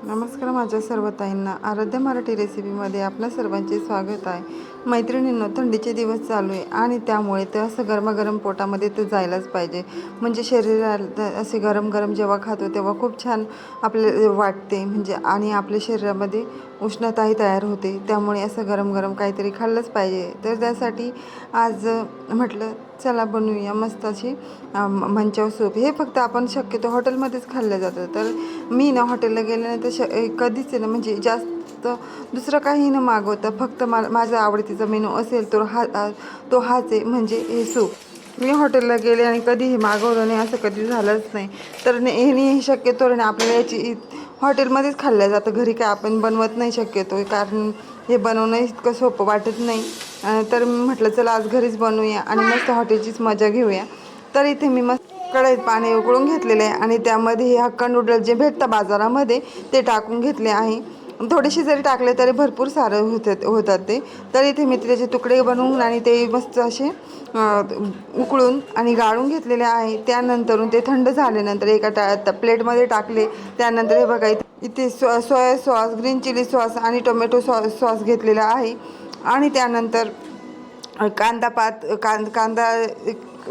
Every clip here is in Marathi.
नमस्कार माझ्या सर्व ताईंना आराध्य मराठी रेसिपीमध्ये आपल्या सर्वांचे स्वागत आहे। मैत्रिणींनो, थंडीचे दिवस चालू आहे आणि त्यामुळे ते असं गरमागरम पोटामध्ये ते जायलाच पाहिजे। म्हणजे शरीराला असे गरम गरम जेव्हा खातो तेव्हा खूप छान आपल्याला वाटते, म्हणजे आणि आपल्या शरीरामध्ये उष्णताही तयार होते। त्यामुळे असं गरम गरम काहीतरी खाल्लंच पाहिजे। तर त्यासाठी आज म्हटलं चला बनवूया मस्त अशी मंचाव सूप। हे फक्त आपण शक्यतो हॉटेलमध्येच खाल्लं जातं। तर मी ना हॉटेलला गेल्यानंतर कधीच ना म्हणजे जास्त दुसरं काही न मागवता फक्त माझा आवडतीचा मेनू असेल तर हाच आहे, म्हणजे हे सूप। मी हॉटेलला गेले आणि कधी हे मागवलं नाही असं कधी झालंच नाही। तर हे शक्यतो ना आपल्याला याची हॉटेलमध्येच खाल्लं जातं। घरी काय आपण बनवत नाही शक्यतो, कारण हे बनवणं इतकं सोपं वाटत नाही। तर मी म्हटलं चला आज घरीच बनवूया आणि मस्त हॉटेलचीच मजा घेऊया। तर इथे मी मस्त कढईत पाणी उकळून घेतलेलं आहे आणि त्यामध्ये हे हक्का नूडल्स जे भेटतं बाजारामध्ये ते टाकून घेतले आहे। थोडेसे जरी टाकले तरी भरपूर सारं होतात ते। तर इथे मी त्याचे तुकडे बनवून आणि ते मस्त असे उकळून आणि गाळून घेतलेले आहे। त्यानंतर ते थंड झाल्यानंतर एका प्लेटमध्ये टाकले। त्यानंतर हे बघा इथे soya sauce, green chilli sauce आणि टोमॅटो सॉस घेतलेला आहे। आणि त्यानंतर कांदा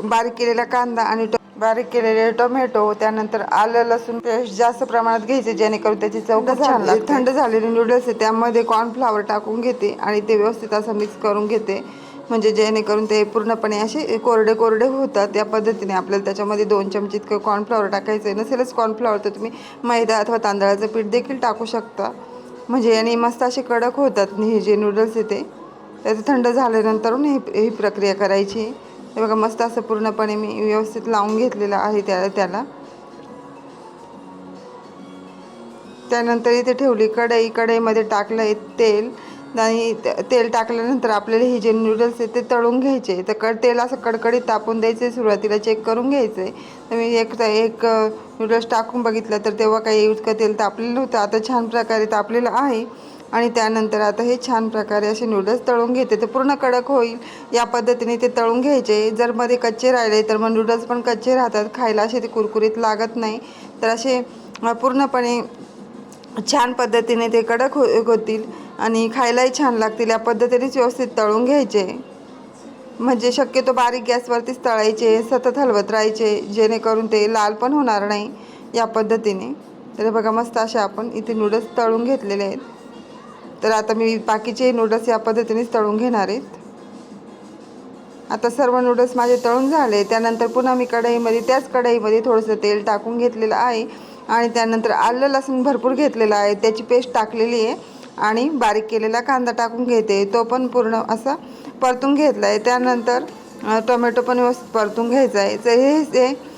बारीक केलेला कांदा आणि बारीक केलेले टोमॅटो, त्यानंतर आलं लसूण पेस्ट जास्त प्रमाणात घ्यायचे जेणेकरून त्याची चव खूप छान लागते। थंड झालेले नूडल्स आहे त्यामध्ये कॉर्नफ्लॉवर टाकून घेते आणि ते व्यवस्थित असं मिक्स करून घेते, म्हणजे जेणेकरून ते पूर्णपणे असे कोरडे कोरडे होतात। त्या पद्धतीने आपल्याला त्याच्यामध्ये 2 चमचे इतकं कॉर्नफ्लॉवर टाकायचं आहे। नसेलच कॉर्नफ्लॉवर तर तुम्ही मैदा अथवा तांदळाचं पीठ देखील टाकू शकता, म्हणजे याने मस्त असे कडक होतात हे जे नूडल्स आहे ते। त्याचं थंड झाल्यानंतर ही प्रक्रिया करायची। हे बघा मस्त असं पूर्णपणे मी व्यवस्थित लावून घेतलेलं आहे त्याला। त्यानंतर इथे ठेवली कढईमध्ये टाकलं आहे तेल आणि तेल टाकल्यानंतर आपल्याला हे जे नूडल्स आहेत ते तळून घ्यायचे। तर तेल असं कडकडीत तापून द्यायचे, सुरुवातीला चेक करून घ्यायचं आहे। तर मी एक नूडल्स टाकून बघितलं तर तेव्हा काही इतकं तेल तापलेलं नव्हतं, आता छान प्रकारे तापलेलं आहे। आणि त्यानंतर आता हे छान प्रकारे असे नूडल्स तळून घेते, तर पूर्ण कडक होईल या पद्धतीने ते तळून घ्यायचे। जर मध्ये कच्चे राहिले तर मग नूडल्स पण कच्चे राहतात, खायला असे ते कुरकुरीत लागत नाही। तर असे पूर्णपणे छान पद्धतीने ते कडक होतील आणि खायलाही छान लागतील। या पद्धतीनेच व्यवस्थित तळून घ्यायचे, म्हणजे शक्यतो बारीक गॅसवरतीच तळायचे, सतत हलवत राहायचे जेणेकरून ते लाल पण होणार नाही या पद्धतीने। तर बघा मस्त असे आपण इथे नूडल्स तळून घेतलेले आहेत। तर आता मी बाकीचे नूडल्स या पद्धतीनेच तळून घेणार आहेत। आता सर्व नूडल्स माझे तळून झाले। त्यानंतर पुन्हा मी त्याच कढईमध्ये थोडंसं तेल टाकून घेतलेलं आहे आणि त्यानंतर आलं लसूण भरपूर घेतलेलं आहे, त्याची पेस्ट टाकलेली आहे आणि बारीक केलेला कांदा टाकून घेते, तो पण पूर्ण असा परतून घेतला आहे। त्यानंतर टोमॅटो पण व्यवस्थित परतून घ्यायचा आहे। तर हे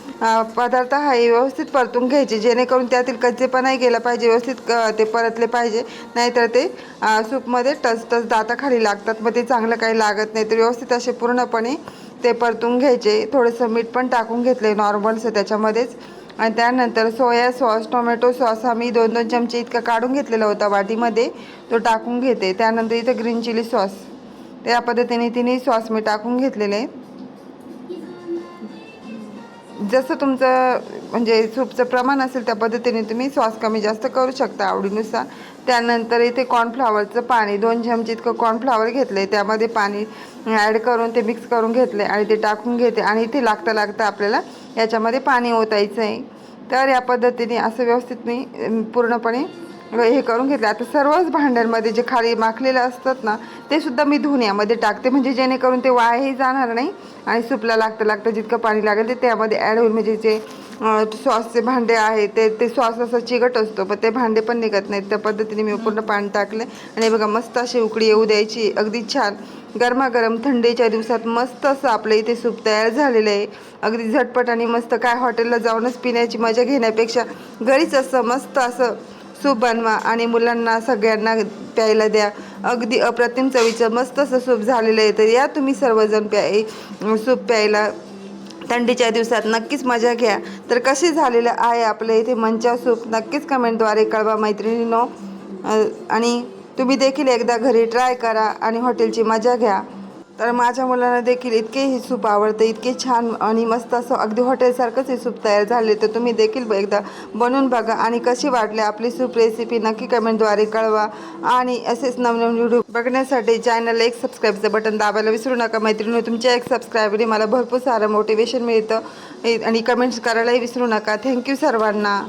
पदार्थ व्यवस्थित परतून घ्यायचे जेणेकरून त्यातील कच्चेपणाही गेला पाहिजे, व्यवस्थित ते परतले पाहिजे, नाहीतर ते सूपमध्ये टचटच दाताखाली लागतात, मग ते चांगलं काही लागत नाही। तर व्यवस्थित असे पूर्णपणे ते परतून घ्यायचे। थोडंसं मीठ पण टाकून घेतले नॉर्मलचं त्याच्यामध्येच। आणि त्यानंतर सोया सॉस, टोमॅटो सॉस हा मी 2-2 चमचे इतका काढून घेतलेला होता वाटीमध्ये, तो टाकून घेते। त्यानंतर इथं ग्रीन चिली सॉस, त्या पद्धतीने तिन्ही सॉस मी टाकून घेतलेले आहेत। जसं तुमचं म्हणजे सूपचं प्रमाण असेल त्या पद्धतीने तुम्ही सॉस कमी जास्त करू शकता आवडीनुसार। त्यानंतर इथे कॉर्नफ्लॉवरचं पाणी 2 चमचे इतकं कॉर्नफ्लॉवर घेतले, त्यामध्ये पाणी ॲड करून ते मिक्स करून घेतले आणि ते टाकून घेते। आणि इथे लागता आपल्याला याच्यामध्ये पाणी ओतायचं आहे। तर या पद्धतीने असं व्यवस्थित मी पूर्णपणे हे करून घेतले। आता सर्वच भांड्यांमध्ये जे खाली माखलेलं असतात ना ते सुद्धा मी धुवून यामध्ये टाकते, म्हणजे जेणेकरून ते वायाही जाणार नाही आणि सूपला लागतं जितकं पाणी लागेल ते त्यामध्ये ॲड होईल। म्हणजे जे सॉसचे भांडे आहे ते सॉस असं चिकट असतो, पण ते भांडे पण निघत नाहीत। त्या पद्धतीने मी पूर्ण पाणी टाकले आणि बघा मस्त अशी उकळी येऊ द्यायची, अगदी छान गरमागरम थंडीच्या दिवसात मस्त असं आपलं इथे सूप तयार झालेलं आहे। अगदी झटपट आणि मस्त, काय हॉटेलला जाऊनच पिण्याची मजा घेण्यापेक्षा घरीच असं मस्त असं सूप बनवा आणि मुलांना सगळ्यांना प्यायला द्या। अगदी अप्रतिम चवीचं मस्त असं सूप झालेलं आहे। तर या तुम्ही सर्वजण सूप प्यायला थंडीच्या दिवसात नक्कीच मजा घ्या। तर कसे झालेलं आहे आपल्या इथे मंचाव सूप नक्कीच कमेंटद्वारे कळवा मैत्रिणींनो। आणि तुम्ही देखील एकदा घरी ट्राय करा आणि हॉटेलची मजा घ्या। तर माझ्या मुलांना देखील इतके हे सूप आवडतं, इतके छान आणि मस्त असं अगदी हॉटेलसारखंच हे सूप तयार झाले. तर तुम्ही देखील एकदा बनवून बघा आणि कशी वाटली आपली सूप रेसिपी नक्की कमेंटद्वारे कळवा. आणि असेच नवनवीन व्हिडिओ बघण्यासाठी चॅनलला एक सबस्क्राईबचं बटन दाबायला विसरू नका मैत्रिणी. तुमच्या एक सबस्क्राईबने मला भरपूर सारं मोटिवेशन मिळतं आणि कमेंट्स करायलाही विसरू नका. थँक्यू सर्वांना.